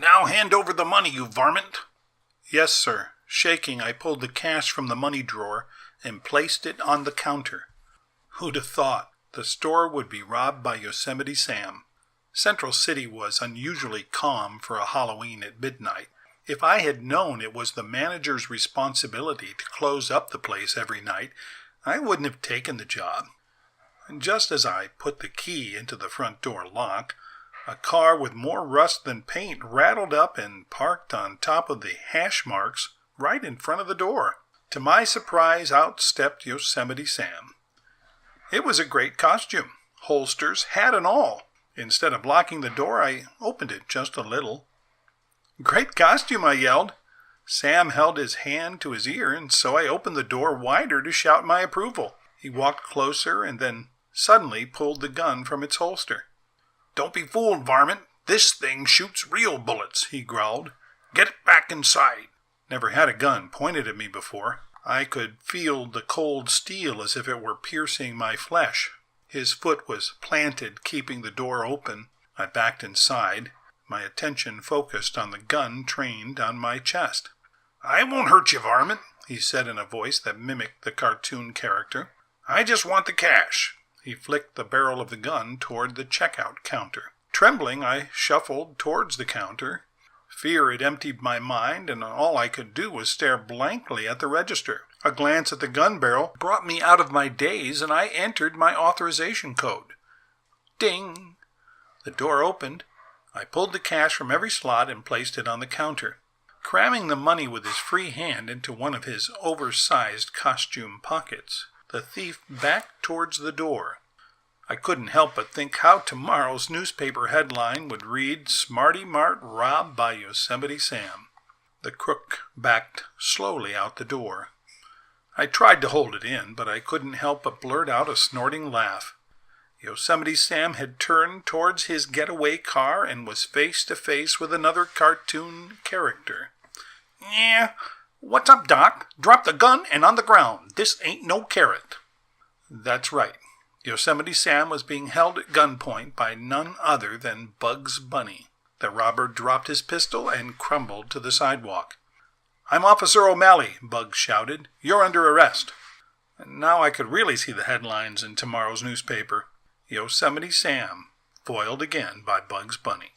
"Now hand over the money, you varmint." "Yes, sir." Shaking, I pulled the cash from the money drawer and placed it on the counter. Who'd have thought the store would be robbed by Yosemite Sam? Central City was unusually calm for a Halloween at midnight. If I had known it was the manager's responsibility to close up the place every night, I wouldn't have taken the job. And just as I put the key into the front door lock, a car with more rust than paint rattled up and parked on top of the hash marks right in front of the door. To my surprise, out stepped Yosemite Sam. It was a great costume, holsters, hat and all. Instead of locking the door, I opened it just a little. "Great costume," I yelled. Sam held his hand to his ear, and so I opened the door wider to shout my approval. He walked closer and then suddenly pulled the gun from its holster. "Don't be fooled, varmint. This thing shoots real bullets," he growled. "Get it back inside." Never had a gun pointed at me before. I could feel the cold steel as if it were piercing my flesh. His foot was planted, keeping the door open. I backed inside, my attention focused on the gun trained on my chest. "I won't hurt you, varmint," he said in a voice that mimicked the cartoon character. "I just want the cash." He flicked the barrel of the gun toward the checkout counter. Trembling, I shuffled towards the counter. Fear had emptied my mind, and all I could do was stare blankly at the register. A glance at the gun barrel brought me out of my daze, and I entered my authorization code. Ding! The door opened. I pulled the cash from every slot and placed it on the counter. Cramming the money with his free hand into one of his oversized costume pockets, the thief backed towards the door. I couldn't help but think how tomorrow's newspaper headline would read, "Smarty Mart robbed by Yosemite Sam." The crook backed slowly out the door. I tried to hold it in, but I couldn't help but blurt out a snorting laugh. Yosemite Sam had turned towards his getaway car and was face to face with another cartoon character. "Yeah, what's up, Doc? Drop the gun and on the ground. This ain't no carrot." That's right. Yosemite Sam was being held at gunpoint by none other than Bugs Bunny. The robber dropped his pistol and crumbled to the sidewalk. "I'm Officer O'Malley," Bugs shouted. "You're under arrest." And now I could really see the headlines in tomorrow's newspaper. Yosemite Sam, foiled again by Bugs Bunny.